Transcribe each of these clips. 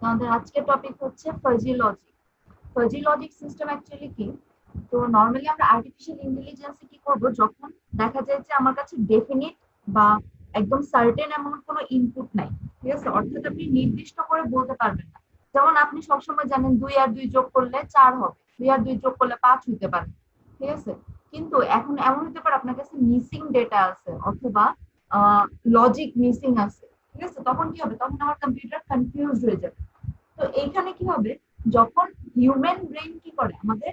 আমাদের আজকের টপিক হচ্ছে fuzzy logic. Fuzzy logic system actually কি? তো নর্মালি আমরা আর্টিফিশিয়াল ইন্টেলিজেন্সে কি করব, যখন দেখা যায় যে আমার কাছে ডেফিনিট বা একদম সার্টেন এমন কোনো ইনপুট নাই, ঠিক আছে, অর্থাৎ আপনি নির্দিষ্ট করে বলতে পারবেন না। যেমন আপনি সবসময় জানেন 2 আর 2 যোগ করলে 4 হবে, 2 আর 2 যোগ করলে 5 হতে পারে, ঠিক আছে। কিন্তু এখন এমন হতে পারে আপনার কাছে মিসিং ডেটা আছে অথবা লজিক মিসিং আছে, ঠিক আছে। তখন কি হবে? তখন আমার কম্পিউটার কনফিউজ হয়ে যাবে। তো এইখানে কি হবে, যখন হিউম্যান ব্রেন কি করে, আমাদের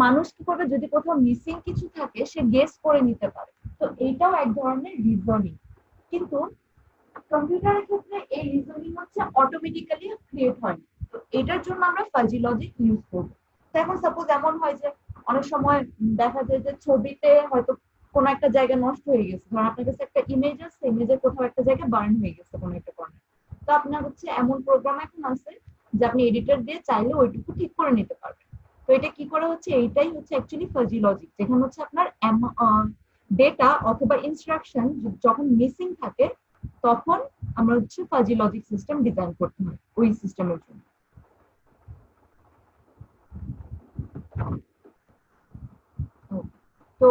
মানুষ কি করবে, যদি কোথাও মিসিং কিছু থাকে সে গেস করে নিতে পারে। তো এইটাও এক ধরনের রিজনিং। কিন্তু কম্পিউটারের ক্ষেত্রে এই রিজনিং হচ্ছে অটোমেটিক্যালি ক্রিয়েট হয় না। তো এটার জন্য আমরা ফাজি লজিক ইউজ করবো। তো এখন সাপোজ এমন হয় যে অনেক সময় দেখা যায় যে ছবিতে হয়তো কোনো একটা জায়গা নষ্ট হয়ে গেছে, ধরুন আপনার কাছে একটা ইমেজ আছে, ইমেজের কোথাও একটা জায়গা বার্ন হয়ে গেছে কোনো একটা কর্নার। তো আপনার হচ্ছে এমন প্রোগ্রাম এখন আছে যে আপনি এডিটর দিয়ে চাইলে ওইটুকু ঠিক করে নিতে পারবেন। তো এটা কি করা হচ্ছে, এইটাই হচ্ছে অ্যাকচুয়ালি ফাজি লজিক, যেখানে হচ্ছে আপনার ডেটা অথবা ইনস্ট্রাকশন যখন মিসিং থাকে তখন আমরা হচ্ছে ফাজি লজিক সিস্টেম ডিজাইন করতে হয় ওই সিস্টেমের জন্য। তো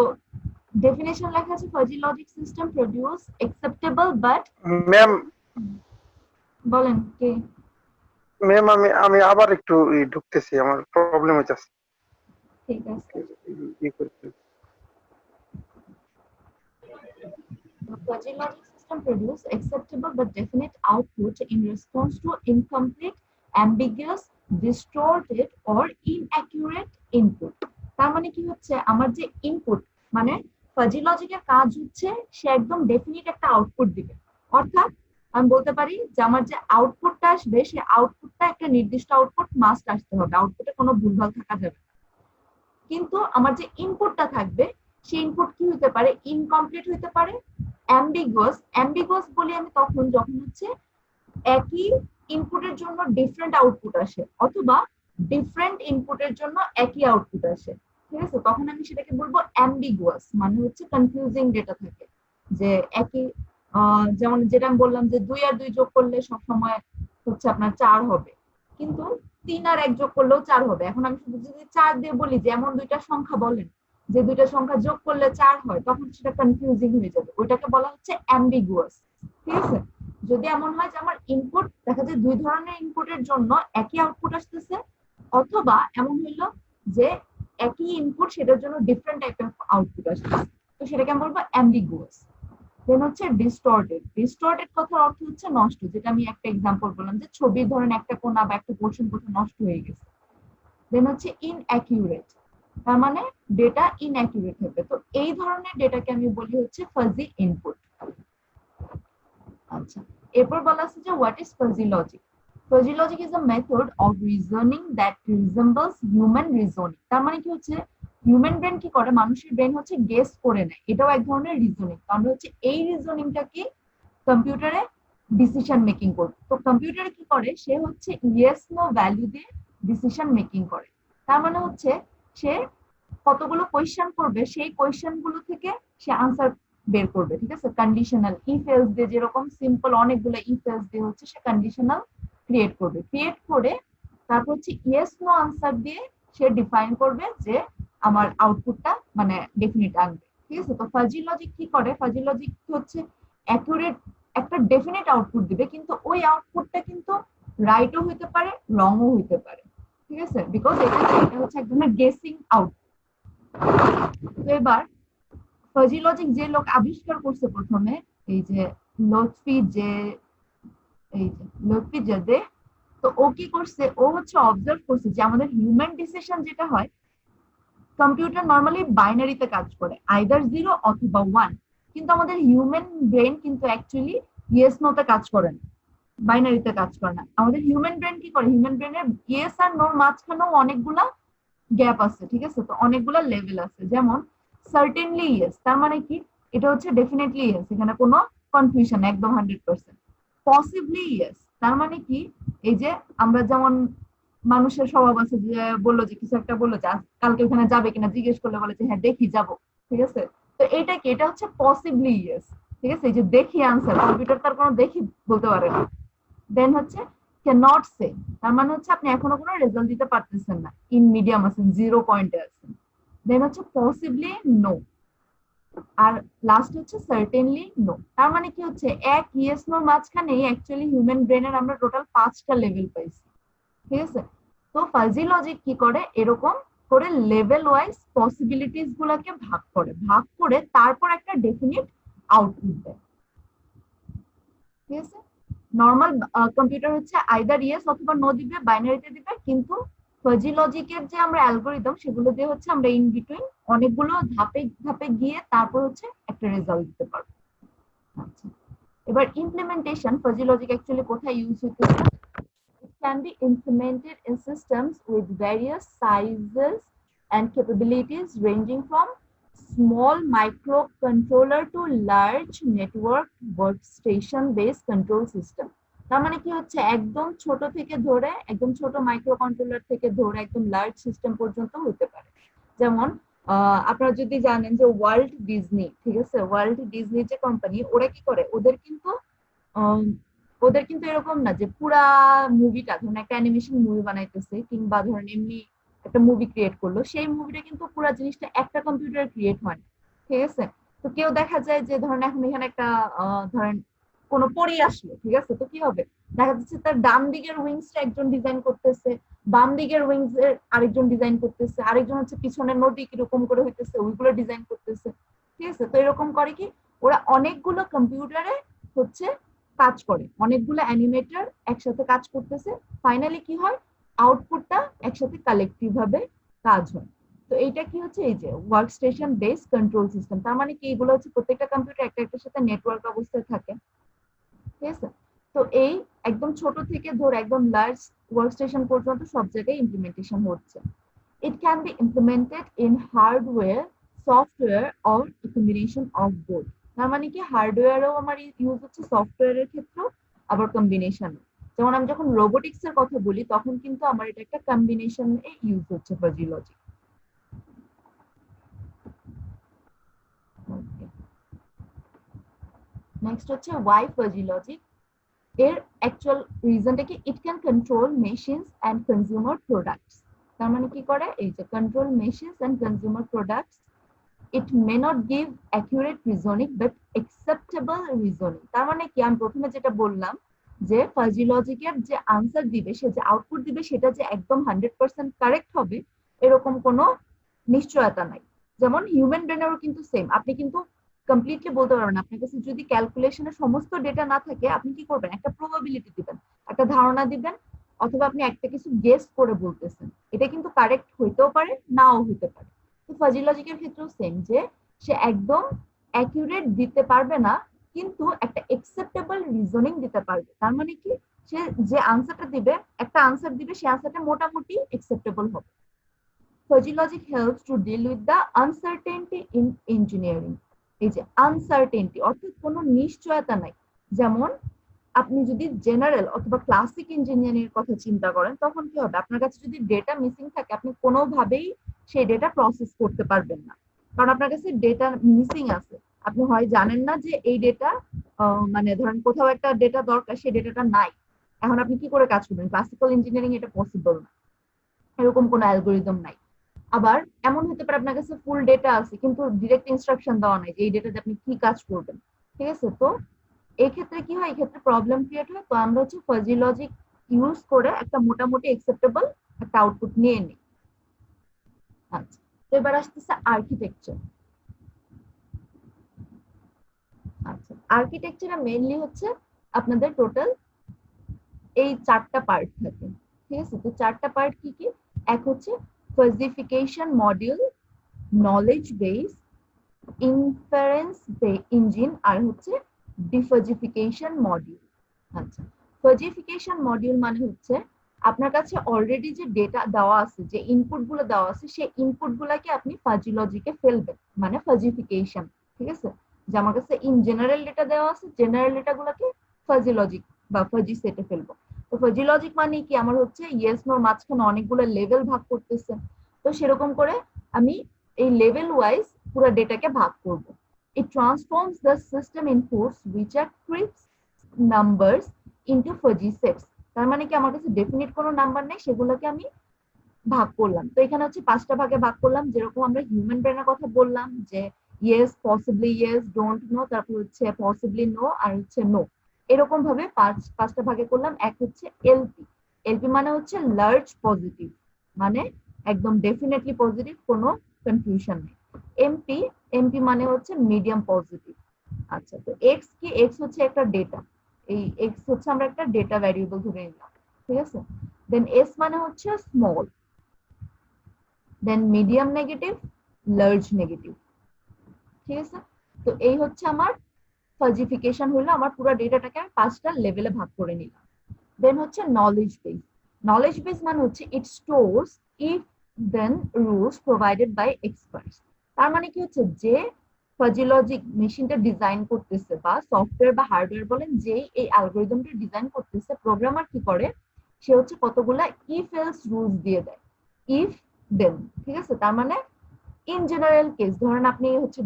ডেফিনেশন লেখা আছে, fuzzy logic system produce acceptable but, ma'am বলেন কে? ম্যাম আমি আমি আবার একটু ঢুকতেছি, আমার প্রবলেম হইতাছে। ঠিক আছে। Fuzzy logic system produce acceptable but definite output in response to incomplete, ambiguous, distorted or inaccurate input. তার মানে কি হচ্ছে, আমার যে ইনপুট, মানে ফাজি লজিকের কাজ হচ্ছে সে একদম ডেফিনিট একটা আউটপুট দিবে। অর্থাৎ আমি বলতে পারি যে আমার যে আউটপুটটা আসবে সে আউটপুটটা একটা নির্দিষ্ট আউটপুট মাস্ট আসতে হবে, আউটপুটে কোনো ভুলভাল থাকা যাবে। কিন্তু আমার যে ইনপুটটা থাকবে সেই ইনপুট কি হতে পারে, ইনকমপ্লিট হতে পারে, অ্যাম্বিগুয়াস। অ্যাম্বিগুয়াস বলি আমি তখন যখন হচ্ছে একই ইনপুটের জন্য ডিফারেন্ট আউটপুট আসে অথবা ডিফারেন্ট ইনপুটের জন্য একই আউটপুট আসে, ঠিক আছে। তখন আমি সেটাকে বলবো অ্যাম্বিগুয়াস, মানে হচ্ছে কনফিউজিং ডেটা থাকে। যে একই যেমন যেটা আমি বললাম যে 2 আর 2 যোগ করলে সবসময় হচ্ছে আপনার 4 হবে, কিন্তু 3 আর 1 যোগ করলেও 4 হবে। এখন আমি শুধু যদি 4 দিয়ে বলি যে এমন দুইটা সংখ্যা বলেন যে দুইটা সংখ্যা যোগ করলে 4 হয়, তখন সেটা কনফিউজিং হয়ে যাবে, ওইটাকে বলা হচ্ছে অ্যাম্বিগুয়াস, ঠিক আছে। যদি এমন হয় যে আমার ইনপুট দেখা যায় 2 ধরনের ইনপুটের জন্য একই আউটপুট আসতেছে, অথবা এমন হইলো যে একই ইনপুট সেটার জন্য ডিফারেন্ট টাইপের আউটপুট আসতেছে, তো সেটাকে আমি বলবো অ্যাম্বিগুয়াস। দেন হচ্ছে ডিস্টর্টেড। ডিস্টর্টেড কথার অর্থ হচ্ছে নষ্ট, যেটা আমি একটা এক্সাম্পল বললাম যে ছবির ধরেন একটা কোণা বা একটা পোর্শন কোথাও নষ্ট হয়ে গেছে। দেন হচ্ছে ইনঅ্যাকিউরেট, তার মানে ডেটা ইনঅ্যাকিউরেট হবে। তো এই ধরনের ডেটাকে আমি বলি হচ্ছে ফাজি ইনপুট। আচ্ছা, এরপর বলা আছে যে what is fuzzy logic. Fuzzy logic is a method of reasoning that resembles human reasoning. তার মানে কি হচ্ছে, হিউম্যান ব্রেন কি করে, মানুষের ব্রেন হচ্ছে গেস করে নেয়, এটাও এক ধরনের রিজনিং। তাহলে হচ্ছে এই রিজনিংটাকে কম্পিউটারে ডিসিশন মেকিং করবে। তো কম্পিউটারে কি করে, সে হচ্ছে ইয়েস নো ভ্যালু দিয়ে ডিসিশন মেকিং করে। তার মানে হচ্ছে সে কতগুলো কোয়েশ্চেন করবে, সেই কোয়েশ্চেন গুলো থেকে সে আনসার বের করবে, ঠিক আছে। কন্ডিশনাল ইফ এলস দিয়ে, যেরকম সিম্পল অনেকগুলো ইফ এলস দিয়ে হচ্ছে সে কন্ডিশনাল ক্রিয়েট করবে, ক্রিয়েট করে তারপর হচ্ছে ইয়েস নো আনসার দিয়ে সে ডিফাইন করবে যে আমার আউটপুটটা মানে ডেফিনিট আনবে, ঠিক আছে। তো ফাজি লজিক কি করে, ফাজি লজিক হচ্ছে অ্যাকুরেট একটা ডেফিনিট আউটপুট দিবে, কিন্তু ওই আউটপুটটা কিন্তু রাইটও হইতে পারে, রংও হইতে পারে, ঠিক আছে, বিকজ এটা হচ্ছে এক ধরনের গেসিং আউট। তো এবার ফাজি লজিক যে লোক আবিষ্কার করছে প্রথমে, এই যে লতফি যে এই যে লতফি জেদে, তো ও কি করছে, ও হচ্ছে অবজার্ভ করছে যে আমাদের হিউম্যান ডিসিশন যেটা হয়, কম্পিউটার নর্মালি বাইনারিতে কাজ করে, আইদার 0 অথবা 1, কিন্তু আমাদের হিউম্যান ব্রেন কিন্তু অ্যাকচুয়ালি ইয়েস নোতে কাজ করে না, বাইনারিতে কাজ করে না। আমাদের হিউম্যান ব্রেন কি করে, হিউম্যান ব্রেনের ইয়েস আর নোর মাঝখানেও অনেকগুলা গ্যাপ আছে, ঠিক আছে। তো অনেকগুলা লেভেল আছে, যেমন সার্টেনলি ইয়েস, তার মানে কি, এটা হচ্ছে ডেফিনেটলি ইয়েস, এখানে কোনো কনফিউশন একদম 100%। পসিবলি ইয়েস, তার মানে কি, এই যে আমরা যেমন মানুষের স্বভাব আছে যে বললো যে কিছু একটা বললো যে কালকে ওখানে যাবে কিনা জিজ্ঞেস করলে বলে যে হ্যাঁ দেখি যাব, ঠিক আছে। তো এইটা কি, এটা হচ্ছে পসিবলি ইয়েস, ঠিক আছে। এই যে দেখি আনসার, কম্পিউটার তার কোনো দেখি বলতে পারে না। দেন হচ্ছে ক্যানট সে, তার মানে হচ্ছে আপনি এখনো কোনো রেজাল্ট দিতে পারতেছেন না, ইন মিডিয়াম আছেন, 0 পয়েন্টে আছেন। দেন হচ্ছে পসিবলি নো, আর লাস্ট হচ্ছে সার্টেনলি নো। তার মানে কি হচ্ছে এক ইয়েস নোর মাঝখানে অ্যাকচুয়ালি হিউম্যান ব্রেনের আমরা টোটাল 5টা লেভেল পাইছি, ঠিক আছে? তো ফাজি লজিক কি করে, এরকম করে লেভেল ওয়াইজ পসিবিলিটিস গুলাকে ভাগ করে তারপর একটা ডেফিনিট আউটপুট দেয়, ঠিক আছে? নর্মাল কম্পিউটার হচ্ছে আইদার ইয়েস অথবা নো দিবে, বাইনারিতে দিবে, কিন্তু ফাজি লজিকের যে আমরা অ্যালগোরিদম সেগুলো দিয়ে হচ্ছে আমরা ইন বিটুইন অনেকগুলো ধাপে ধাপে গিয়ে তারপর হচ্ছে একটা রেজাল্ট দিতে পারবো। আচ্ছা, এবার ইমপ্লিমেন্টেশন, ফাজি লজিক অ্যাকচুয়ালি কোথায় ইউজ হইতেছে? It can be implemented in systems with various sizes and capabilities ranging from small microcontroller to large network workstation based control system. তার মানে কি হচ্ছে একদম ছোট থেকে ধরে, একদম ছোট মাইক্রো কন্ট্রোলার থেকে ধরে একদম লার্জ সিস্টেম পর্যন্ত হতে পারে। যেমন আপনারা যদি জানেন যে ওয়ার্ল্ড ডিজনি, ঠিক আছে, ওয়ার্ল্ড ডিজনি যে কোম্পানি, ওরা কি করে, আম, ওদের কিন্তু এরকম না যে পুরা মুভিটা, ধরুন একটা অ্যানিমেশন মুভি বানাইতেছে কিংবা ধরেন এমনি একটা মুভি ক্রিয়েট করলো, সেই মুভিটা কিন্তু পুরা জিনিসটা একটা কম্পিউটার ক্রিয়েট হয় না, ঠিক আছে? তো কেউ দেখা যায় যে ধরেন এখন এখানে একটা ধরেন কোনো পরী আসলো, ঠিক আছে, তো কি হবে, দেখা যাচ্ছে তার ডান দিকের উইংসটা একজন ডিজাইন করতেছে, বাম দিকের উইংস এর আরেকজন ডিজাইন করতেছে, আরেকজন হচ্ছে পিছনের নদী কিরকম করে হইতেছে ওইগুলো ডিজাইন করতেছে, ঠিক আছে? তো এরকম করে কি, ওরা অনেকগুলো কম্পিউটারে হচ্ছে কাজ করে, অনেকগুলো অ্যানিমেটর একসাথে কাজ করতেছে, ফাইনালি কি হয়, আউটপুটটা একসাথে কালেকটিভ ভাবে কাজ হয়। তো এইটা কি হচ্ছে, এই যে work station base control system, তার মানে কি এগুলো হচ্ছে প্রত্যেকটা কম্পিউটার একটা একটার সাথে নেটওয়ার্ক অবস্থায় থাকে, ঠিক আছে? তো এই একদম ছোট থেকে ধরে একদম লার্জ ওয়ার্ক স্টেশন পর্যন্ত সব জায়গায় ইমপ্লিমেন্টেশন হচ্ছে। It can be implemented in hardware, software or combination of both. তার মানে কি হার্ডওয়্যারও আমার ইউজ হচ্ছে, সফটওয়্যারের ক্ষেত্রেও, আবার কম্বিনেশন। যেমন আমি যখন রোবোটিক্স এর কথা বলি তখন কিন্তু আমার এটা একটা কম্বিনেশন এ ইউজ হচ্ছে ফাজি লজিক। নেক্সট হচ্ছে ওয়াই ফাজি লজিক। এর অ্যাকচুয়াল রিজনটা কি, it can control machines and consumer products. তার মানে কি করে, এই যে control machines and consumer products, it may not give accurate reasoning but acceptable reasoning. তার মানে কি, আমি প্রথমে যেটা বললাম যে ফাজি লজিকের যে আনসার দিবে, সে যে আউটপুট দিবে সেটা যে একদম 100% কারেক্ট হবে এরকম কোনো নিশ্চয়তা নাই। যেমন হিউম্যান ব্রেনেরও কিন্তু সেম, আপনি কিন্তু কমপ্লিটলি বলতে পারবেন না, আপনার কাছে যদি ক্যালকুলেশনের সমস্ত ডেটা না থাকে আপনি কি করবেন, একটা প্রবাবিলিটি দিবেন, একটা ধারণা দিবেন, অথবা আপনি একটা কিছু গেস করে বলতেছেন, এটা কিন্তু কারেক্ট হইতেও পারে নাও হইতে পারে। তো ফাজি লজিকের ক্ষেত্রেও সেম, যে সে একদম অ্যাকিউরেট দিতে পারবে না কিন্তু একটা একসেপ্টেবল রিজনিং দিতে পারবে। তার মানে কি, সে যে আনসারটা দিবে, একটা আনসার দিবে, সে আনসারটা মোটামুটি একসেপ্টেবল হবে। Fuzzy logic helps to deal with the uncertainty in engineering. এই যে আনসার্টেনটি অর্থাৎ কোনো নিশ্চয়তা নাই। যেমন আপনি যদি জেনারেল অথবা ক্লাসিক ইঞ্জিনিয়ারিং এর কথা চিন্তা করেন তখন কি হবে, আপনার কাছে যদি ডেটা মিসিং থাকে আপনি কোনোভাবেই সেই ডেটা প্রসেস করতে পারবেন না, কারণ আপনার কাছে ডেটা মিসিং আছে। আপনি হয় জানেন না যে এই ডেটা, মানে ধরেন কোথাও একটা ডেটা দরকার, সেই ডেটাটা নাই, এখন আপনি কি করে কাজ করবেন? ক্লাসিক্যাল ইঞ্জিনিয়ারিং এটা পসিবল না, এরকম কোনো অ্যালগোরিদম নাই। আবার এমন হতে পারে আপনার কাছে ফুল ডেটা আছে কিন্তু ডিরেক্ট ইনস্ট্রাকশন দেওয়া নাই যে এই ডেটাতে আপনি কি কাজ করবেন, ঠিক আছে? তো এই ক্ষেত্রে কি হয়, এই ক্ষেত্রে প্রবলেম ক্রিয়েট হয়। তো আমরা হচ্ছে ফাজি লজিক ইউজ করে একটা মোটামুটি অ্যাকসেপ্টেবল একটা আউটপুট নিয়ে নিই। আচ্ছা, তো এবার আসতেছে আর্কিটেকচার। আচ্ছা, আর্কিটেকচারে মেইনলি হচ্ছে আপনাদের টোটাল এই 4টা পার্ট থাকে, ঠিক আছে? তো 4টা পার্ট কি কি? এক হচ্ছে fuzzification module, knowledge base, inference engine, আর হচ্ছে ডিফাজিফিকেশন মডিউল। আচ্ছা, ফাজিফিকেশন মডিউল মানে হচ্ছে আপনার কাছে অলরেডি যে ডেটা দেওয়া আছে, যে ইনপুট গুলো দেওয়া আছে, সেই ইনপুট গুলাকে আপনি ফাজি লজিকে ফেলবেন, মানে ফাজিফিকেশন, ঠিক আছে? যে আমার কাছে ইন জেনারেল ডেটা দেওয়া আছে, জেনারেল ডেটা গুলাকে ফাজি লজিক বা ফাজি সেটে ফেলবো। তো ফাজি লজিক মানে কি, আমার হচ্ছে ইয়েস নোর মাঝখানে অনেকগুলো লেভেল ভাগ করতেছে, তো সেরকম করে আমি এই লেভেল ওয়াইজ পুরো ডেটাকে ভাগ করব। It transforms the system inputs which are crisp numbers into fuzzy sets. তার মানে কি আমার কাছে ডেফিনিট কোনো নাম্বার নেই, সেগুলোকে আমি ভাগ করলাম। তো এখানে হচ্ছে 5টা ভাগে ভাগ করলাম, যেরকম আমরা হিউম্যান ব্রেনের কথা বললাম যে yes, possibly yes, don't know, তারপর হচ্ছে পসিবলি নো, আর হচ্ছে নো। এরকম ভাবে পাঁচটা ভাগে করলাম। এক হচ্ছে এলপি। এলপি মানে হচ্ছে লার্জ পজিটিভ, মানে একদম ডেফিনেটলি পজিটিভ, কোনো কনফিউশন নেই। এমপি, এমপি মানে হচ্ছে মিডিয়াম পজিটিভ। আচ্ছা, তো এক্স কি? এক্স হচ্ছে একটা ডেটা। এই এক্স হচ্ছে আমরা একটা ডেটা ভ্যারিয়েবল ধরে নিলাম, ঠিক আছে। দেন এস মানে হচ্ছে স্মল, দেন মিডিয়াম নেগেটিভ, লার্জ নেগেটিভ, ঠিক আছে। তো এই হচ্ছে আমার ফাজিফিকেশন হলো, আমার পুরো ডেটাটাকে আমি 5টা লেভেলে ভাগ করে নিলাম। দেন হচ্ছে নলেজ বেস। নলেজ বেস মানে হচ্ছে it stores if then rules provided by experts. তার মানে কি হচ্ছে, যে ফাজি লজিক মেশিনটা ডিজাইন করতেছে, বা সফটওয়্যার বা হার্ডওয়্যার বলেন, যে এই অ্যালগরিদমটা ডিজাইন করতেছে, প্রোগ্রামার কি করে, সে হচ্ছে কতগুলা ইফ এলস রুলস দিয়ে দেয়। ইফ দেন, ঠিক আছে। তার মানে ইন জেনারেল কেস, ধরেন আপনি হচ্ছে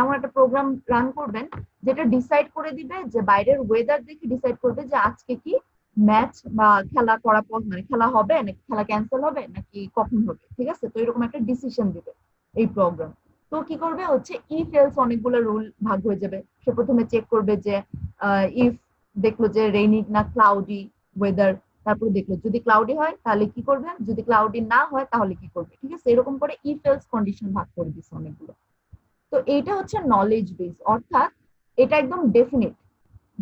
এমন একটা প্রোগ্রাম রান করবেন যেটা ডিসাইড করে দিবে, যে বাইরের ওয়েদার দেখে ডিসাইড করবে যে আজকে কি ম্যাচ বা খেলা করা মানে খেলা হবে নাকি খেলা ক্যান্সেল হবে নাকি কখন হবে, ঠিক আছে। তো এরকম একটা ডিসিশন দিবে এই প্রোগ্রাম। তো কি করবে হচ্ছে, ইফ এলস অনেকগুলো রুল ভাগ হয়ে যাবে। সে প্রথমে চেক করবে যে ইফ দেখলো যে রেইনি না ক্লাউডি ওয়েদার, তারপর দেখলো যদি ক্লাউডি হয় তাহলে কি করবে, যদি ক্লাউডি না হয় তাহলে কি করবে, ঠিক আছে। এরকম করে ইফ এলস কন্ডিশন ভাগ করে দিচ্ছে অনেকগুলো। তো এইটা হচ্ছে নলেজ বেস, অর্থাৎ এটা একদম ডেফিনিট,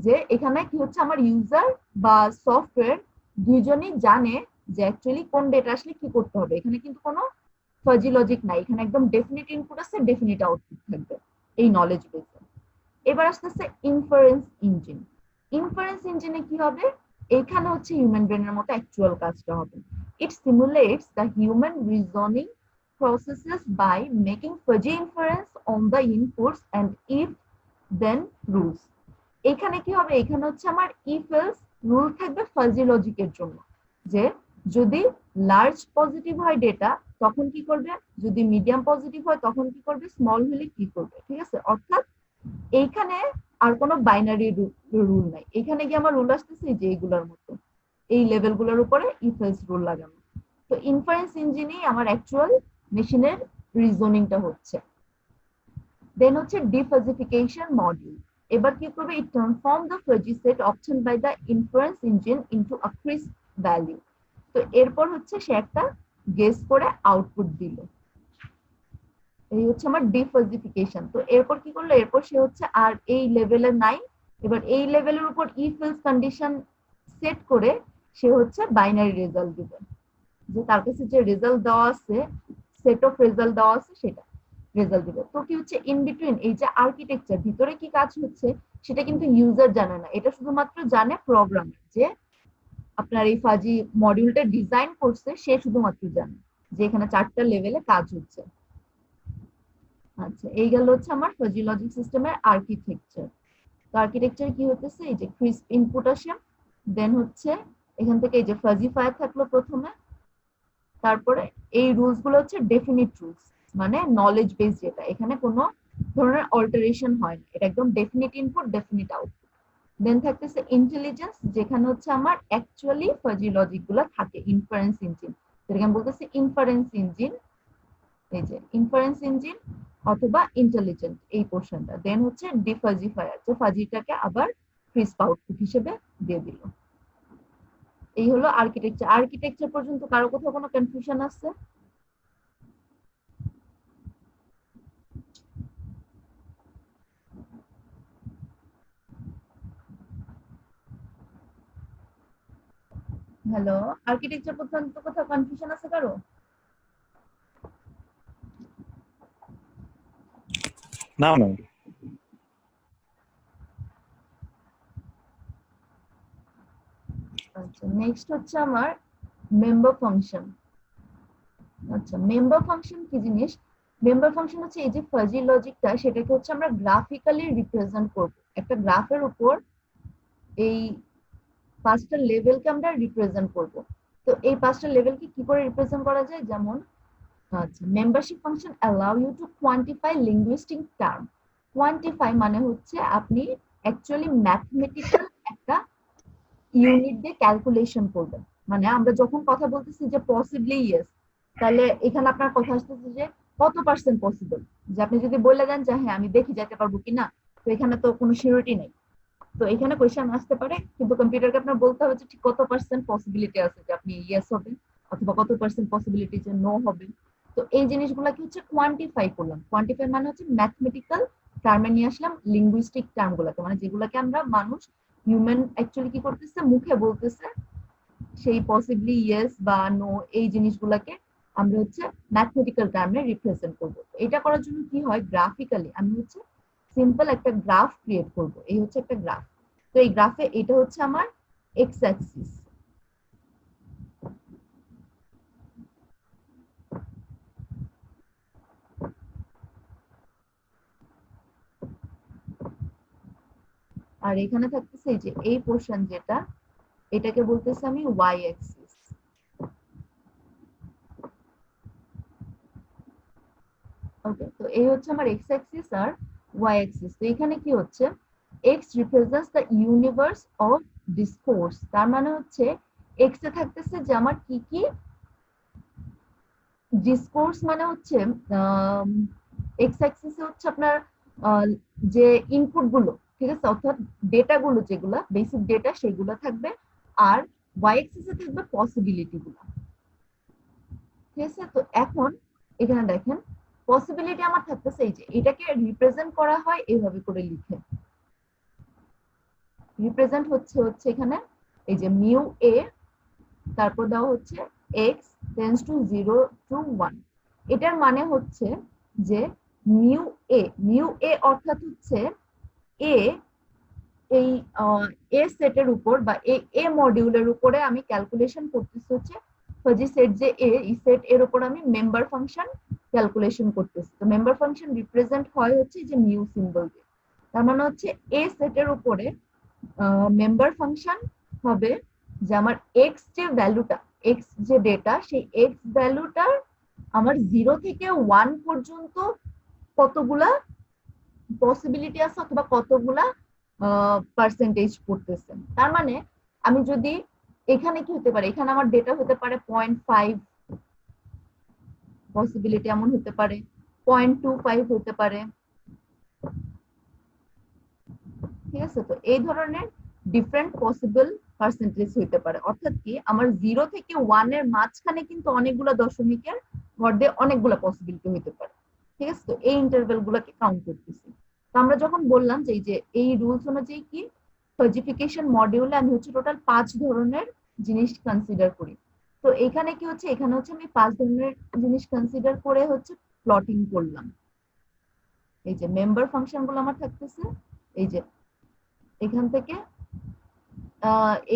যে এখানে কি হচ্ছে, আমার ইউজার বা সফটওয়্যার দুইজনই জানে যে অ্যাকচুয়ালি কোন ডেটা আসলে কি করতে হবে। এখানে কিন্তু কোনো ফাজি লজিক নাই, এখানে একদম ডেফিনিট ইনপুট আছে, ডেফিনিট আউটপুট থাকবে এই নলেজ বেসে। এবার আসতেছে ইনফারেন্স ইঞ্জিন। ইনফারেন্স ইঞ্জিনে কি হবে, এখানে হচ্ছে হিউম্যান ব্রেনের মতো অ্যাকচুয়াল কাজটা হবে। It simulates the human reasoning processes by making fuzzy inference on the inputs and if then rules. এখানে কি হবে, এখানে হচ্ছে আমার if else রুল থাকবে ফাজি লজিকের জন্য, যে যদি লার্জ পজিটিভ হয় ডেটা তখন কি করবে, যদি মিডিয়াম পজিটিভ হয় তখন কি করবে, স্মল হলে কি করবে, ঠিক আছে। অর্থাৎ এইখানে আর কোনো বাইনারি রুল নাই, এখানে কি আমার রুল আসতেছে যে এইগুলোর মতো, এই লেভেলগুলোর উপরে ইফ এলস রুল লাগানো। তো ইনফারেন্স ইঞ্জিনেই আমার অ্যাকচুয়াল মেশিনের রিজনিংটা হচ্ছে। দেন হচ্ছে ডিফাজিফিকেশন মডিউল। এবার কি করবে, it transform the fuzzy set obtained by the inference engine into a crisp value. তো এরপর হচ্ছে সে একটা গেস করে আউটপুট দিল। এই হচ্ছে আমার ডিফাজিফিকেশন। তো এরপর কি করলো, এরপর সে হচ্ছে আর এই লেভেলে নাই, এবার এই লেভেলের উপর ইফ এলস কন্ডিশন সেট করে সে হচ্ছে বাইনারি রেজাল্ট দিবে, যে তার কাছে যে রেজাল্ট দেওয়া আছে, সেট অফ রেজাল্ট দেওয়া আছে, সেটা রেজাল্ট দিবে। তো কি হচ্ছে, ইন বিটুইন এই যে আর্কিটেকচার ভিতরে কি কাজ হচ্ছে সেটা কিন্তু ইউজার জানে না, এটা শুধুমাত্র জানে প্রোগ্রামার, যে আপনার এই ফাজি মডিউলটা ডিজাইন করছে সে শুধুমাত্র জানে যে এখানে 4টা লেভেলে কাজ হচ্ছে। আচ্ছা, এই গেল হচ্ছে আমার ফাজি লজিক সিস্টেমের আর্কিটেকচার। তো আর্কিটেকচার কি হতেছে, এই যে ক্রিস্প ইনপুট আসে, দেন হচ্ছে এখান থেকে এই যে ফাজিফায়ার থাকলো প্রথমে, তারপরে এই রুলস গুলো হচ্ছে ডেফিনিট রুলস, মানে নলেজ বেস, যেটা এখানে কোনো ধরনের অল্টারেশন হয় না, এটা একদম ডেফিনিট ইনপুট ডেফিনিট আউটপুট। দেন থাকতেছে ইন্টেলিজেন্স, যেখানে হচ্ছে আমার অ্যাকচুয়ালি ফাজি লজিক গুলো থাকে। ইনফারেন্স ইঞ্জিন, যেটাকে আমি বলতেছি ইনফারেন্স ইঞ্জিন, এই যে ইনফারেন্স ইঞ্জিন অথবা ইন্টেলিজেন্ট এই পোর্শনটা। দেন হচ্ছে ডিফাজিফায়ার, যে ফাজিটাকে আবার ক্রিস্প আউটপুট হিসেবে দিয়ে দিল। এই হলো আর্কিটেকচার। আর্কিটেকচার পর্যন্ত কারো কোথাও কোনো কনফিউশন আছে? হ্যালো, আর্কিটেকচার পর্যন্ত কোথাও কনফিউশন আছে কারো? না ম্যাম। আচ্ছা, নেক্সট হচ্ছে আমার মেম্বার ফাংশন। আচ্ছা, মেম্বার ফাংশন কি জিনিস? মেম্বার ফাংশন হচ্ছে এই যে ফাজি লজিকটা, সেটাকে হচ্ছে আমরা গ্রাফিক্যালি রিপ্রেজেন্ট করব। একটা গ্রাফের উপর এই 5টা লেভেলকে আমরা রিপ্রেজেন্ট করব। তো এই 5টা লেভেলকে কি করে রিপ্রেজেন্ট করা যায়, যেমন আচ্ছা, membership function allow you to quantify linguistic term. Quantify মানে হচ্ছে আপনি অ্যাকচুয়ালি ম্যাথমেটিক্যাল একটা ইউনিট দিয়ে ক্যালকুলেশন করবেন। মানে আমরা যখন কথা বলতেছি যে পসিবলি ইয়েস, তাহলে এখানে আপনার কথা আসতেছে যে কত পার্সেন্ট পসিবল। যে আপনি যদি বলে দেন যে হ্যাঁ আমি দেখে যেতে পারবো কিনা, তো এখানে তো কোনো সিউরিটি নেই। তো এখানে কোয়েশ্চেন আসতে পারে, কিন্তু কম্পিউটারকে আপনার বলতে হবে যে ঠিক কত পার্সেন্ট পসিবিলিটি আছে যে আপনি ইয়েস হবে, অথবা কত পার্সেন্ট পসিবিলিটি যে নো হবে। তো এই জিনিসগুলোকে হচ্ছে কোয়ান্টিফাই করলাম। কোয়ান্টিফাই মানে হচ্ছে ম্যাথমেটিক্যাল টার্মে নিয়ে আসলাম লিঙ্গুইস্টিক টার্মগুলোকে, মানে যেগুলোকে আমরা মানুষ হিউম্যান অ্যাকচুয়ালি কি করতেছে মুখে বলতেছে, সেই পসিবলি ইয়েস বা নো এই জিনিসগুলোকে আমরা হচ্ছে ম্যাথমেটিক্যাল টার্মে রিপ্রেজেন্ট করব। এটা করার জন্য কি হয়, গ্রাফিক্যালি আমি হচ্ছে সিম্পল একটা গ্রাফ ক্রিয়েট করব। এই হচ্ছে একটা গ্রাফ। তো এই গ্রাফে এটা হচ্ছে আমার এক্স অ্যাক্সিস, আর এখানে থাকতেছে এই যে এই পোর্শন যেটা, এটাকে বলতেছে আমি ওয়াই অ্যাক্সিস। ওকে, তো এই হচ্ছে আমার এক্স অ্যাক্সিস আর ওয়াই অ্যাক্সিস। তো এখানে কি হচ্ছে, x represents the universe of discourse. তার মানে হচ্ছে এক্স এ থাকতেছে যে আমার কি কি ডিসকোর্স, মানে হচ্ছে এক্স অ্যাক্সিসে হচ্ছে আপনার আহ, যে ইনপুট গুলো, ঠিক আছে, অর্থাৎ ডেটা গুলো যেগুলো বেসিক ডেটা সেগুলো থাকবে, আর ওয়াই অ্যাক্সিসে থাকবে পসিবিলিটি গুলো। ঠিক আছে, তো এখন এখানে দেখেন পসিবিলিটি আমার থাকতেছে এই যে এটাকে রিপ্রেজেন্ট করা হয় এইভাবে করে লিখে। রিপ্রেজেন্ট হচ্ছে হচ্ছে এখানে এই যে মিউ এ, তারপর দেওয়া হচ্ছে এক্স টেন্স টু 0 টু 1। এটার মানে হচ্ছে যে মিউ এ অর্থাৎ হচ্ছে এ, এই এ সেটের উপর বা এ মডিউলের উপরে আমি ক্যালকুলেশন করতেছি হচ্ছে ফাজি সেট যে এ, এই সেট এর উপর আমি মেম্বার ফাংশন ক্যালকুলেশন করতেছি। তো মেম্বার ফাংশন রিপ্রেজেন্ট হয় হচ্ছে যে মিউ সিম্বল দিয়ে। তার মানে হচ্ছে এ সেটের উপরে মেম্বার ফাংশন হবে যে আমার এক্স যে ভ্যালুটা, এক্স যে ডেটা, সেই এক্স ভ্যালুটার আমার 0 থেকে 1 পর্যন্ত কতগুলা পসিবিলিটি আছে অথবা কতগুলা পার্সেন্টেজ করতেছে। তার মানে আমি যদি এখানে কি হতে পারে, এখানে আমার ডেটা হতে পারে 0.5 পসিবিলিটি, এমন হতে পারে 0.25 হতে পারে। ঠিক আছে, তো এই ধরনের ডিফারেন্ট পসিবল পার্সেন্টেজ হইতে পারে। অর্থাৎ কি আমার 0 থেকে 1 এর মাঝখানে কিন্তু অনেকগুলো দশমিকের মধ্যে অনেকগুলো পসিবিলিটি হইতে পারে। ঠিক আছে, তো এই ইন্টারভেল গুলোকে কাউন্ট করতেছি। তো আমরা যখন বললাম যে এই যে এই রুলস অনুযায়ী কি ফাজিফিকেশন মডিউলে আমি হচ্ছে টোটাল 5 ধরনের জিনিস কনসিডার করি। তো এখানে কি হচ্ছে, এখানে হচ্ছে আমি 5 ধরনের জিনিস কনসিডার করে হচ্ছে প্লটিং করলাম। এই যে মেম্বার ফাংশন গুলো আমার থাকতেছে, এই যে এখান থেকে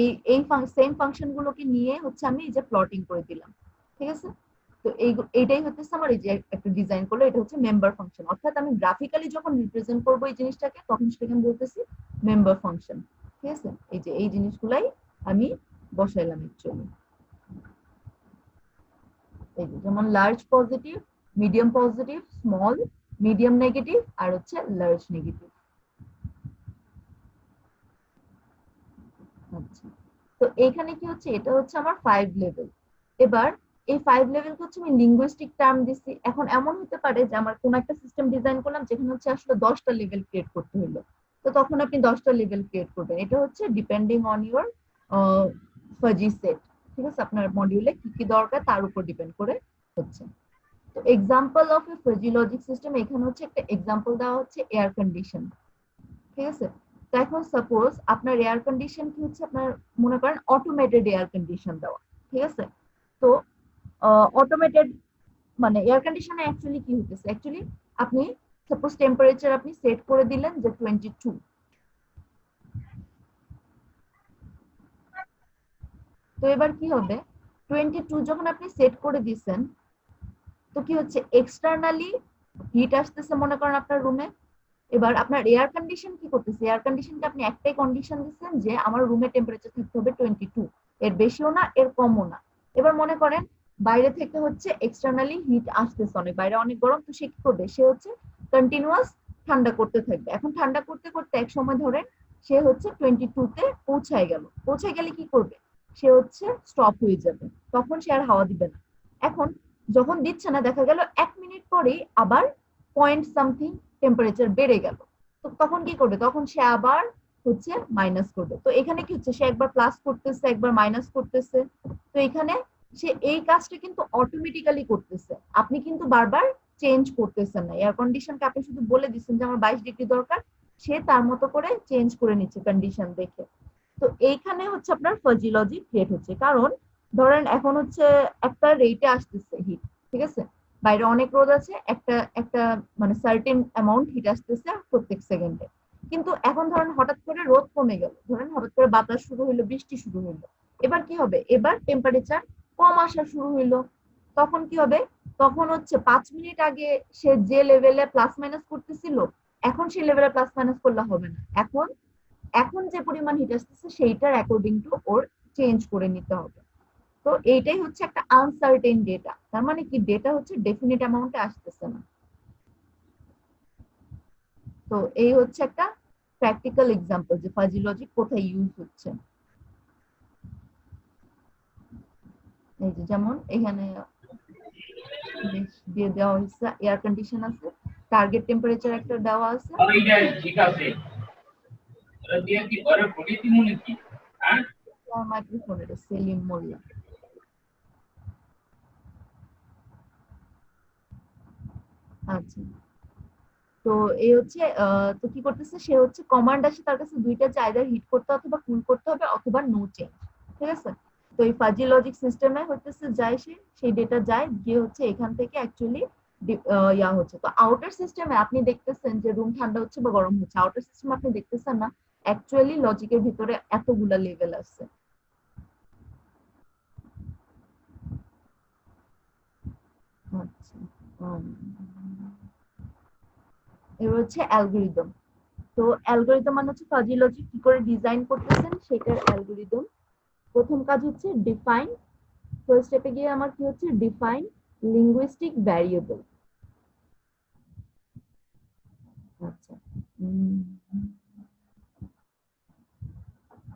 এই এই সেম ফাংশন গুলোকে নিয়ে হচ্ছে আমি এই যে প্লটিং করে দিলাম। ঠিক আছে, তো এইটাই হচ্ছে আমার এই যে একটা ডিজাইন করলো, এটা হচ্ছে মেম্বার ফাংশন। অর্থাৎ আমি গ্রাফিক্যালি যখন রিপ্রেজেন্ট করবো এই জিনিসটাকে, তখন সেটাকে আমি বলতেছি মেম্বার ফাংশন। ঠিক আছে, এই যে এই জিনিসগুলাই আমি বসাইলাম অ্যাকচুয়ালি। এই যে যেমন large positive, medium positive, small, medium negative, আর হচ্ছে লার্জ নেগেটিভ। আচ্ছা, তো এইখানে কি হচ্ছে, এটা হচ্ছে আমার 5 লেভেল। এবার এই 5 লেভেলকে হচ্ছে আমি লিঙ্গুইস্টিক টার্ম দিচ্ছি। এখন এমন হতে পারে যে আমার কোন একটা সিস্টেম ডিজাইন করলাম যেখানে হচ্ছে আসলে 10টা লেভেল ক্রিয়েট করতে হলো, তো তখন আপনি 10টা লেভেল ক্রিয়েট করবেন। এটা হচ্ছে depending on your fuzzy set. ঠিক আছে, আপনার মডিউলে কি কি দরকার তার উপর ডিপেন্ড করে হচ্ছে। তো example of A fuzzy logic system, এখানে হচ্ছে একটা এক্সাম্পল দেওয়া হচ্ছে এয়ার কন্ডিশন। ঠিক আছে, তো এখন সাপোজ আপনার এয়ার কন্ডিশন কি হচ্ছে, আপনার মনে করেন অটোমেটেড এয়ার কন্ডিশন দেওয়া। ঠিক আছে, তো অটোমেটেড মানে এয়ার কন্ডিশনে অ্যাকচুয়ালি কি হতেছে, অ্যাকচুয়ালি আপনি সাপোজ টেম্পারেচার আপনি সেট করে দিলেন যে 22। তো এবার কি হবে, 22 যখন আপনি সেট করে দিয়েছেন, তো কি হচ্ছে এক্সটার্নালি হিট আসতেছে মনে করেন আপনার রুমে। এবার আপনার এয়ার কন্ডিশন কি করতেছে, এয়ার কন্ডিশনকে আপনি একটাই কন্ডিশন দিচ্ছেন যে আমার রুমে টেম্পারেচার থাকতে হবে 22, এর বেশিও না এর কমও না। এবার মনে করেন বাইরে থেকে হচ্ছে এক্সটার্নালি হিট আসতেছে, অনেক বাইরে অনেক গরম, তো সে কি করবে, সে হচ্ছে কন্টিনিউয়াস ঠান্ডা করতে থাকবে। এখন ঠান্ডা করতে করতে এক সময় ধরেন সে হচ্ছে 22 তে পৌঁছায় গেল, পৌঁছায় গেলে কি করবে, সে হচ্ছে স্টপ হয়ে যাবে, তখন সে আর হাওয়া দিবে না। এখন যখন দিচ্ছে না, দেখা গেল 1 মিনিট পরেই আবার পয়েন্ট সামথিং টেম্পারেচার বেড়ে গেল, তো তখন কি করবে, তখন সে আবার হচ্ছে মাইনাস করবে। তো এখানে কি হচ্ছে, সে একবার প্লাস করতেছে একবার মাইনাস করতেছে। তো এখানে সে এই কাজটা কিন্তু অটোমেটিক্যালি করতেছে, আপনি কিন্তু বারবার চেঞ্জ করতেছেন না। এয়ার কন্ডিশনকে আপনি শুধু বলে দিচ্ছেন যে আমার 22 ডিগ্রি দরকার, সে তার মতো করে চেঞ্জ করে নিচ্ছে কন্ডিশন দেখে। তো এইখানে হচ্ছে আপনার ফাজি লজিক ক্রিয়েট হচ্ছে, কারণ ধরেন এখন হচ্ছে একটা রেটে আসতেছে হিট, ঠিক আছে, বাইরে অনেক রোদ আছে, একটা একটা মানে সার্টেন অ্যামাউন্ট হিট আসতেছে প্রত্যেক সেকেন্ডে। কিন্তু এখন ধরেন হঠাৎ করে রোদ কমে গেল, ধরেন হঠাৎ করে বাতাস শুরু হইলো, বৃষ্টি শুরু হইলো, এবার কি হবে, এবার টেম্পারেচার কম আসা শুরু হইলো। তখন কি হবে, তখন হচ্ছে 5 মিনিট আগে সে যে লেভেলে প্লাস মাইনাস করতেছিল, এখন সেই লেভেলে প্লাস মাইনাস করলে হবে না। এখন এখন যে পরিমাণ হিট আসতেছে সেইটার অ্যাকর্ডিং টু ওর চেঞ্জ করে নিতে হবে। তো এইটাই হচ্ছে একটা আনসার্টেন ডেটা, তার মানে কি ডেটা হচ্ছে ডেফিনিট অ্যামাউন্টে আসতেছে না। তো এই হচ্ছে একটা প্র্যাকটিক্যাল এক্সাম্পল যে ফাজি লজিক কোথায় ইউজ হচ্ছে। এই যে যেমন এখানে দিয়ে দেওয়া হয়েছে, এয়ার কন্ডিশন আছে, টার্গেট টেম্পারেচার একটা দেওয়া আছে। ঠিক আছে, দিয়ে কি ঘরে প্রকৃতি মনে কি হ্যাঁ মাইক্রোফোনের সেলিম মোল্লা। আচ্ছা, তো এই হচ্ছে তো কি করতেছে, সে হচ্ছে কমান্ড আসে তার কাছে দুইটা চাহিদা, হিট করতে অথবা কুল করতে হবে অথবা নো চেঞ্জ, ঠিক আছে। তো এই ফাজি লজিক সিস্টেমে হচ্ছে যায়, সে সেই ডেটা যায় গিয়ে হচ্ছে এখান থেকে অ্যাকচুয়ালি ইয়া হচ্ছে। তো আউটার সিস্টেমে আপনি দেখতেছেন যে রুম ঠান্ডা হচ্ছে বা গরম হচ্ছে, আউটার সিস্টেমে আপনি দেখতেছেন না, অ্যাকচুয়ালি লজিকের ভিতরে এতগুলা লেভেল আছে। আচ্ছা, এবার হচ্ছে অ্যালগোরিদম। তো অ্যালগোরিদম মানে হচ্ছে ফাজি লজিক কি করে ডিজাইন করতেছেন সেটার অ্যালগোরিদম। প্রথম কাজ হচ্ছে ডিফাইন, ফার্স্ট স্টেপে গিয়ে আমার কি হচ্ছে ডিফাইন লিঙ্গুইস্টিক ভ্যারিয়েবল। আচ্ছা,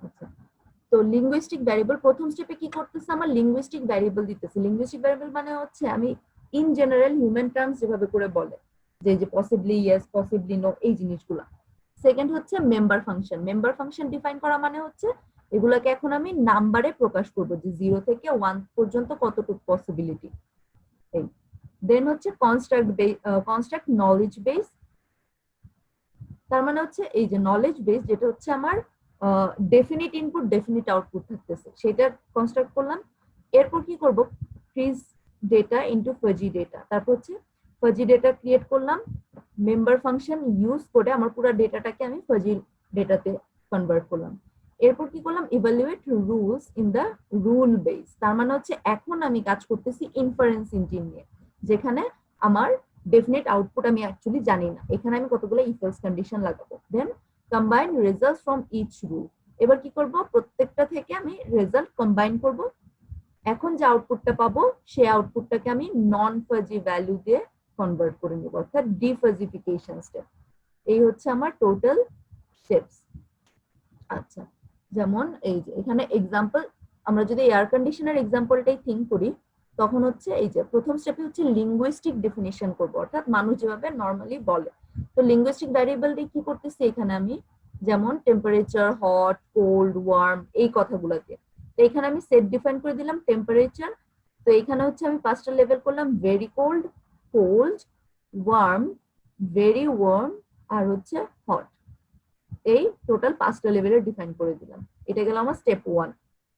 আচ্ছা, তো লিঙ্গুইস্টিক ভ্যারিয়েবল প্রথম স্টেপে কি করতেছে, আমার লিঙ্গুইস্টিক ভ্যারিয়েবল দিতেছে। লিঙ্গুইস্টিক ভ্যারিয়েবল মানে হচ্ছে আমি ইন জেনারেল হিউম্যান টার্মস যেভাবে করে বলে যে পসিবলি ইয়েস পসিবলি নো এই জিনিসগুলো। সেকেন্ড হচ্ছে member function. Member function define করা মানে হচ্ছে এগুলাকে এখন আমি নাম্বারে প্রকাশ করব যে 0 থেকে 1 পর্যন্ত কতটুকু পসিবিলিটি। এই দেন হচ্ছে কনস্ট্রাক্ট নলেজ বেস। তার মানে হচ্ছে এই যে নলেজ বেস যেটা হচ্ছে আমার ডেফিনিট ইনপুট ডেফিনিট আউটপুট থাকতেছে সেটা কনস্ট্রাক্ট করলাম। এরপর কি করব, fridge data into fuzzy data, তারপর হচ্ছে ফাজি ডেটা ক্রিয়েট করলাম, মেম্বার ফাংশন ইউজ করে আমার পুরো ডেটাটাকে আমি ফাজি ডেটাতে কনভার্ট করলাম। এরপর কি করলাম, evaluate rules in the rule base. তার মানে হচ্ছে এখন আমি কাজ করতেছি ইনফারেন্স ইঞ্জিন নিয়ে, যেখানে আমার ডেফিনেট আউটপুট আমি অ্যাকচুয়ালি জানি না, এখানে আমি কতগুলো ইফ এলস কন্ডিশন লাগাবো। Then combine results from each rule. এবার কি করব, প্রত্যেকটা থেকে আমি রেজাল্ট কম্বাইন করব। এখন যে আউটপুটটা পাবো সেই আউটপুটটাকে আমি নন ফাজি ভ্যালু দিয়ে কনভার্ট করে নেব, অর্থাৎ ডিফাজিফিকেশন স্টেপ। এই হচ্ছে আমার টোটাল স্টেপস। আচ্ছা, যেমন এই যে এখানে এক্সাম্পল, আমরা যদি এয়ার কন্ডিশনের এক্সাম্পলটাই থিঙ্ক করি, তখন হচ্ছে এই যে প্রথম স্টেপে হচ্ছে লিঙ্গুইস্টিক ডেফিনিশন করব, অর্থাৎ মানুষ যেভাবে নর্মালি বলে। তো লিঙ্গুইস্টিক ভ্যারিয়েবল দিয়ে কি করতেছি এখানে আমি, যেমন টেম্পারেচার, হট, কোল্ড, ওয়ার্ম, এই কথাগুলোকে। তো এখানে আমি সেট ডিফাইন করে দিলাম টেম্পারেচার। তো এখানে হচ্ছে আমি পাঁচটা লেভেল করলাম, very cold, cold, warm, very warm, আর হচ্ছে হট। এই টোটাল পাঁচটা লেভেলের ডিফাইন করে দিলাম। এটা গেল আমার স্টেপ 1,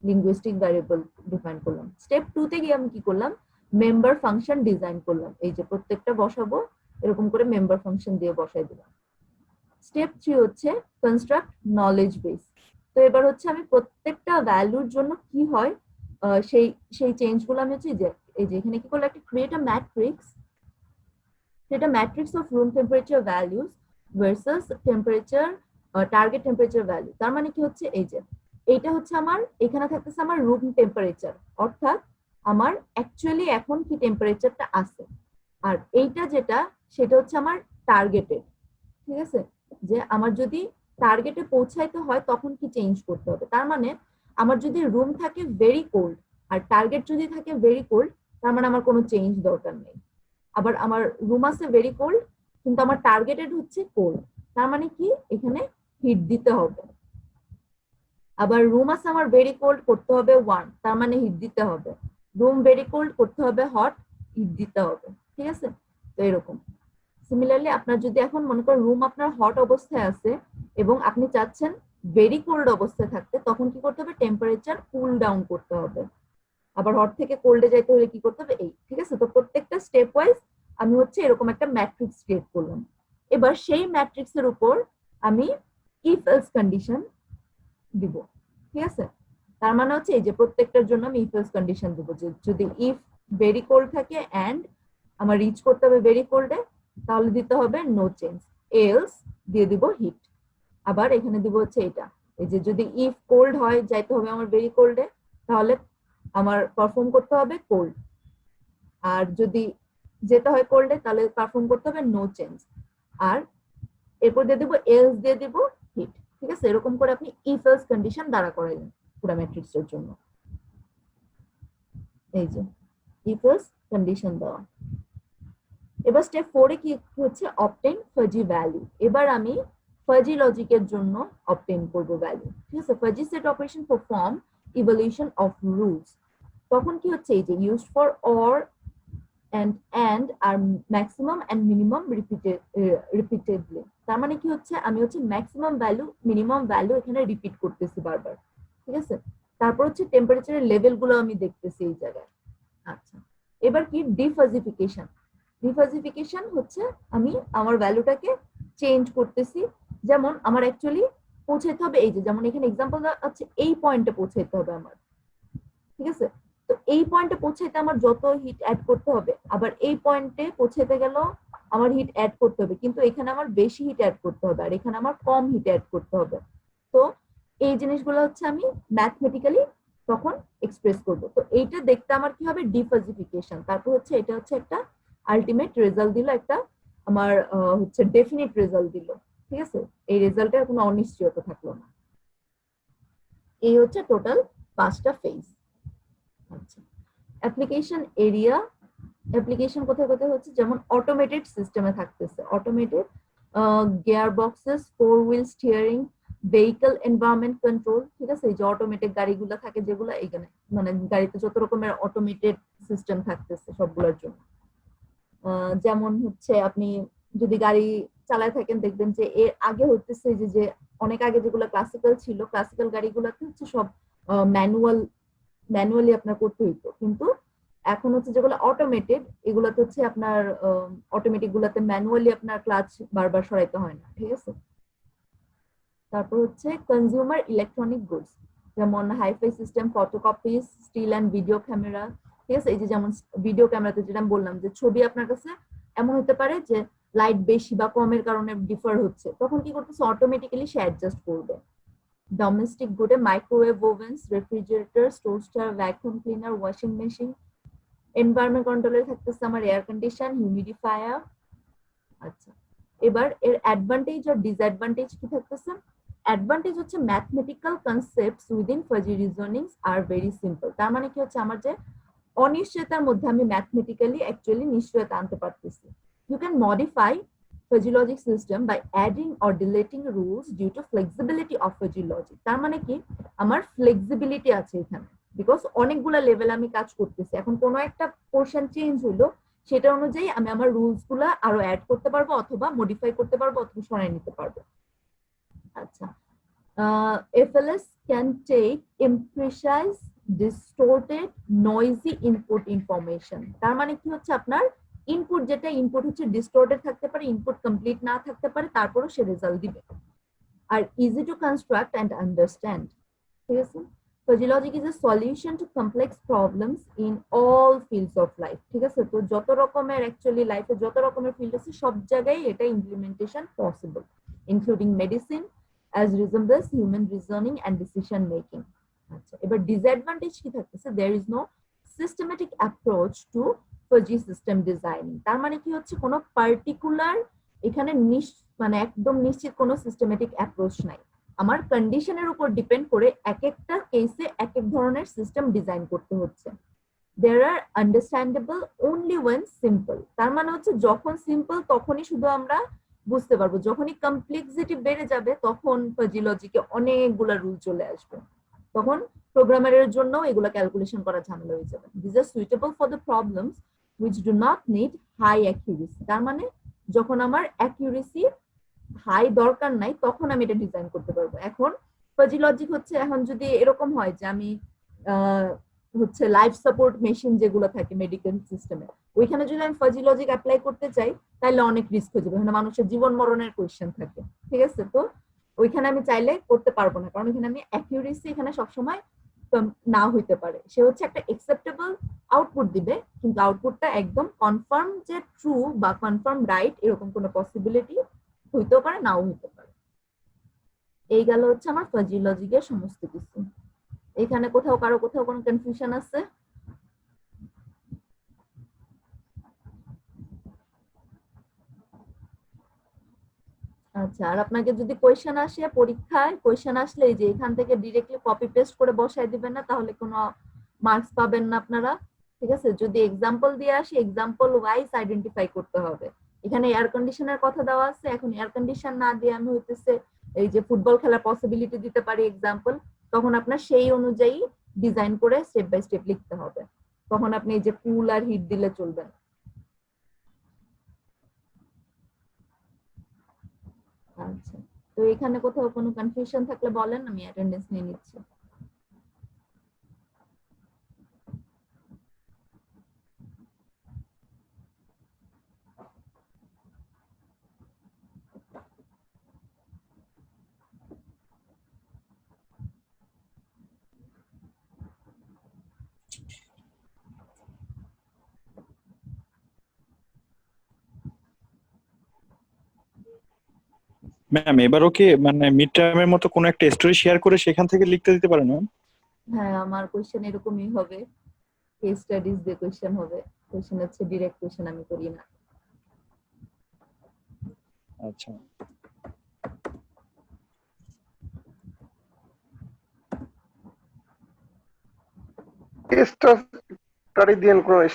লিঙ্গুইস্টিক ভ্যারিয়েবল ডিফাইন করলাম। স্টেপ 2 তে গিয়ে আমি কি করলাম, মেম্বার ফাংশন ডিজাইন করলাম। এই যে প্রত্যেকটা বসাবো এরকম করে মেম্বার ফাংশন দিয়ে বসাই দিলাম। স্টেপ 3 হচ্ছে কনস্ট্রাক্ট নলেজ বেস। তো এবার হচ্ছে আমি প্রত্যেকটা ভ্যালুর জন্য কি হয় সেই সেই চেঞ্জগুলো আমি হচ্ছে এই যে এখানে কি করলাম, একটা create a matrix, of room temperature values versus temperature target temperature value. তার মানে কি হচ্ছে, এই যে এইটা হচ্ছে আমার এখানে থাকতেছে আমার রুম টেম্পারেচার, অর্থাৎ আমার অ্যাকচুয়ালি এখন কি টেম্পারেচারটা আছে, আর এইটা যেটা সেটা হচ্ছে আমার টার্গেটেড, ঠিক আছে। যে আমার যদি টার্গেটে পৌঁছাইতে হয় তখন কি চেঞ্জ করতে হবে। তার মানে আমার যদি রুম থাকে ভেরি কোল্ড আর টার্গেট যদি থাকে ভেরি কোল্ড, তার মানে আমার কোনো চেঞ্জ দরকার নেই। আবার আমার রুম আছে ভেরি কোল্ড কিন্তু আমার টার্গেটেড হচ্ছে কোল্ড, তার মানে কি এখানে হিট দিতে হবে। আবার রুম আছে আমার ভেরি কোল্ড, করতে হবে ওয়ার্ম, তার মানে হিট দিতে হবে। রুম ভেরি কোল্ড, করতে হবে হট, হিট দিতে হবে। ঠিক আছে, তো এরকম। সিমিলারলি আপনার যদি এখন মনে করেন রুম আপনার হট অবস্থায় আছে এবং আপনি চাচ্ছেন ভেরি কোল্ড অবস্থায় থাকতে, তখন কি করতে হবে, টেম্পারেচার কুল ডাউন করতে হবে। আবার হট থেকে কোল্ডে যাইতে হলে কি করতে হবে, এই। ঠিক আছে, তো প্রত্যেকটা স্টেপ ওয়াইজ আমি হচ্ছে এরকম একটা ম্যাট্রিক্স ক্রিয়েট করলাম। এবার সেই ম্যাট্রিক্সের উপর আমি ইফ এলস কন্ডিশন দিব। ঠিক আছে, তার মানে হচ্ছে এই যে প্রত্যেকটার জন্য আমি ইফ এলস কন্ডিশন দিব, যে যদি ইফ ভেরি কোল্ড থাকে এন্ড আমার রিচ করতে হবে ভেরি কোল্ডে, তাহলে দিতে হবে নো চেঞ্জ, এলস দিয়ে দিব হিট। আবার এখানে দিব হচ্ছে এটা, এই যে যদি ইফ কোল্ড হয় যাইতে হবে আমার ভেরি কোল্ডে, তাহলে আমার পারফর্ম করতে হবে কোল্ড। আর যদি যেতে হয় কোল্ডে, তাহলে পারফর্ম করতে হবে নো চেঞ্জ। আর এরপর দিয়ে দিব এলস দিয়ে দিব হিট। ঠিক আছে, এরকম করে আপনি ইফ এলস কন্ডিশন দাঁড়া করাইলেন পুরো ম্যাট্রিক্সের জন্য। এই যে ইফ এলস কন্ডিশন দেওয়া। এবার স্টেপ 4 এ কি হচ্ছে, অবটেইন ফাজি ভ্যালু। এবার আমি ফাজি লজিকের জন্য অবটেইন করব ভ্যালু। ঠিক আছে, fuzzy set operation perform evaluation of rules. তখন কি হচ্ছে, এই যে used for or and are maximum and minimum repeatedly। তার মানে কি হচ্ছে, আমি হচ্ছে ম্যাক্সিমাম ভ্যালু মিনিমাম ভ্যালু এখানে রিপিট করতেছি বারবার। ঠিক আছে, তারপর হচ্ছে টেম্পারেচারের লেভেল গুলো আমি দেখতেছি এই জায়গায়। আচ্ছা, এবার কি ডিফাজিফিকেশন। ডিফাজিফিকেশন হচ্ছে আমি আমার ভ্যালুটাকে চেঞ্জ করতেছি। যেমন আমার অ্যাকচুয়ালি পৌঁছাইতে হবে এই যে, যেমন এখানে এক্সাম্পল আছে, এই পয়েন্টে পৌঁছাইতে হবে আমার। ঠিক আছে, তো এই পয়েন্টে পৌঁছাইতে আমার যত হিট অ্যাড করতে হবে, আবার এই পয়েন্টে পৌঁছাইতে গেল আমার হিট অ্যাড করতে হবে, কিন্তু এখানে আমার বেশি হিট অ্যাড করতে হবে আর এখানে আমার কম হিট অ্যাড করতে হবে। তো এই জিনিসগুলো হচ্ছে আমি ম্যাথমেটিক্যালি তখন এক্সপ্রেস করব। তো এইটা দেখতে আমার কি হবে, ডিফাজিফিকেশন। তারপর হচ্ছে এটা হচ্ছে একটা আলটিমেট রেজাল্ট দিল, একটা আমার হচ্ছে ডেফিনিট রেজাল্ট দিল। ঠিক আছে, এই রেজাল্টের কোনো অনিশ্চয়তা থাকলো না। এই হচ্ছে টোটাল 5টা ফেজ। আচ্ছা, অ্যাপ্লিকেশন এরিয়া। অ্যাপ্লিকেশন কোথায় কোথায় হচ্ছে, যেমন অটোমেটেড সিস্টেমে থাকতেছে, automated gear boxes, 4 wheel steering, vehicle environment control. ঠিক আছে, এই যে অটোমেটেড গাড়িগুলো থাকে যেগুলো, এইখানে মানে গাড়িতে যত রকমের অটোমেটেড সিস্টেম থাকতেছে সবগুলোর জন্য। যেমন হচ্ছে আপনি যদি গাড়ি চালায় থাকেন দেখবেন যে এর আগে হতেছে যে অনেক আগে যেগুলো ক্লাসিক্যাল ছিল, ক্লাসিক্যাল গাড়িগুলোতে হচ্ছে সব ম্যানুয়ালি আপনার করতে হইতো, কিন্তু এখন হচ্ছে যেগুলো অটোমেটেড এগুলোতে হচ্ছে আপনার অটোমেটিক গুলাতে ম্যানুয়ালি আপনার ক্লাচ বারবার সরাইতে হয় না। ঠিক আছে, তারপর হচ্ছে কনজিউমার ইলেকট্রনিক গুডস, যেমন hifi system, photocopies, still and video camera. ঠিক আছে, এই যে যেমন ভিডিও ক্যামেরাতে যেটা আমি বললাম যে ছবি আপনার কাছে এমন হতে পারে যে লাইট বেশি বা কমের কারণে ডিফার হচ্ছে, তখন কি করতেছে, অটোমেটিক্যালি সে অ্যাডজাস্ট করবে। ডোমেস্টিক গুডে microwave ovens, refrigerator, toaster, vacuum cleaner, washing machine. Environment কন্ট্রোলে থাকতেছে আমার এয়ার কন্ডিশন, হিউমিডিফায়ার। আচ্ছা, এবার এর অ্যাডভান্টেজ আর ডিসঅ্যাডভান্টেজ কি থাকতেছে। অ্যাডভান্টেজ হচ্ছে mathematical concepts within fuzzy reasonings আর ভেরি সিম্পল। তার মানে কি হচ্ছে, আমার যে অনিশ্চয়তার মধ্যে আমি ম্যাথমেটিক্যালি অ্যাকচুয়ালি নিশ্চয়তা আনতে পারতেছি। You can modify fuzzy logic system by adding or deleting rules due to flexibility of fuzzy logic. তার মানে কি, আমার ফ্লেক্সিবিলিটি আছে এখানে, বিকজ অনেকগুলা লেভেল আমি কাজ করতেছি। এখন কোনো একটা পোর্শন চেঞ্জ হলো, সেটা অনুযায়ী আমি আমার রুলস গুলা আরো অ্যাড করতে পারবো অথবা মডিফাই করতে পারবো অথবা সরাই নিতে পারবো। আচ্ছা, FLS can take imprecise, distorted, noisy input information। তার মানে কি হচ্ছে, আপনার ইনপুট যেটা ইনপুট হচ্ছে ডিস্টর্টেড থাকতে পারে, ইনপুট কমপ্লিট না থাকতে পারে, তারপরও সে রেজাল্ট দিবে। আর easy to construct and understand. ঠিক আছে, fuzzy logic is a solution to complex problems in all fields of life. ঠিক আছে, তো যত রকমের অ্যাকচুয়ালি লাইফে যত রকমের ফিল্ড আছে সব জায়গায় এটা implementation possible, including medicine, as resembles human reasoning and decision making। আচ্ছা, এবার ডিসঅ্যাডভান্টেজ কি থাকতেছে, there is no systematic approach to fuzzy system designing। তার মানে কি হচ্ছে, কোনো পার্টিকুলার এখানে মানে একদম নিশ্চিত কোনো সিস্টেমেটিক অ্যাপ্রোচ নাই। আমার কন্ডিশনের উপর ডিপেন্ড করে এক একটা কেসে এক এক ধরনের সিস্টেম ডিজাইন করতে হচ্ছে। there are understandable only when simple, তার মানে হচ্ছে যখন সিম্পল তখনই শুধু আমরা বুঝতে পারবো, যখনই কমপ্লেক্সিটি বেড়ে যাবে তখন ফাজি লজিকে অনেকগুলা রুল চলে আসবে, তখন প্রোগ্রামারের জন্য এগুলো ক্যালকুলেশন করা ঝামেলা হয়ে যাবে। This are suitable for the problems which do not need high accuracy, তার মানে যখন আমার অ্যাকিউরেসি হাই দরকার নাই তখন আমি এটা ডিজাইন করতে পারবো। এখন ফাজি লজিক হচ্ছে, এখন যদি এরকম হয় যে আমি হচ্ছে লাইফ সাপোর্ট মেশিন যেগুলো থাকে মেডিকেল সিস্টেমে, ওইখানে যদি আমি ফাজি লজিক অ্যাপ্লাই করতে চাই তাহলে অনেক রিস্ক হয়ে যাবে, মানে মানুষের জীবন মরণের কোয়েশ্চেন থাকে, ঠিক আছে? তো ওইখানে আমি চাইলে করতে পারবো না, কারণ এখানে আমি অ্যাকিউরেসি এখানে সবসময় না হইতে পারে। সে হচ্ছে একটা একসেপ্টেবল আউটপুট দিবে, কিন্তু আউটপুটটা একদম কনফার্ম যে ট্রু বা কনফার্ম রাইট এরকম কোনো পসিবিলিটি হইতেও পারে, নাও হইতে পারে। এই গেল হচ্ছে আমার ফাজি লজিকের সমস্ত কিছু। এখানে কোথাও কোনো কনফিউশন আছে? আচ্ছা, আর আপনাকে যদি কোয়েশ্চেন আসে পরীক্ষায়, কোয়েশ্চেন আসলে এই যে এখান থেকে ডিরেক্টলি কপি পেস্ট করে বসায় দিবেন না, তাহলে কোনো মার্কস পাবেন না আপনারা, ঠিক আছে? যদি এক্সাম্পল দিয়ে আসি এক্সাম্পল ওয়াইজ আইডেন্টিফাই করতে হবে। এখানে এয়ার কন্ডিশনের কথা দেওয়া আছে, এখন এয়ার কন্ডিশন না দিয়ে আমি হইতেছে এই যে ফুটবল খেলার পসিবিলিটি দিতে পারি এক্সাম্পল, তখন আপনার সেই অনুযায়ী ডিজাইন করে স্টেপ বাই স্টেপ লিখতে হবে, তখন আপনি এই যে কুল আর হিট দিলে চলবে না। আচ্ছা, তো এখানে কোথাও কোনো কনফিউশন থাকলে বলেন, আমি অ্যাটেন্ডেন্স নিয়ে নিচ্ছি। ম্যাম এবার ওকে মানে মিড টার্মের মতো কোনো একটা স্টোরি শেয়ার করে সেখান থেকে লিখতে দিতে পারেন ম্যাম? হ্যাঁ, আমার কোশ্চেন এরকমই হবে, কেস স্টাডিজ দিয়ে কোশ্চেন হবে, কোশ্চেন হচ্ছে ডিরেক্ট কোশ্চেন আমি করি না। আচ্ছা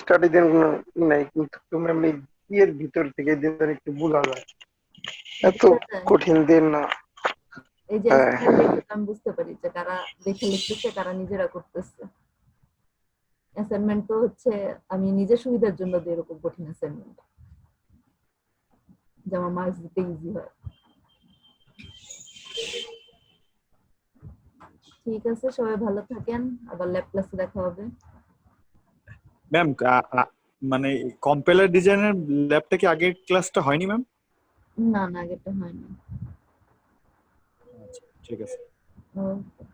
স্টাডি দেন কোনো নাই, কিন্তু ম্যাম এই এর ভিতর থেকে দিন একটু বোঝা যায়, এত কঠিন দিন না। এই যে হ্যাঁ অ্যাসাইনমেন্ট দেখে তো আমি বুঝতে পারি যে কারা দেখে লিখতেছে কারা নিজেরা করতেছে। অ্যাসাইনমেন্ট তো হচ্ছে আমি নিজের সুবিধার জন্য দিই এরকম কঠিন অ্যাসাইনমেন্ট, যে আমার মার্কস দিতে ইজি হয়। ঠিক আছে, সবাই ভালো থাকেন, আবার ল্যাব ক্লাসে দেখা হবে। ম্যাম মানে কম্পাইলার ডিজাইনের ল্যাবটা কি আগের ক্লাসটা হয়নি ম্যাম? না না, আগেরটা হয়নি। আচ্ছা ঠিক আছে। ওকে।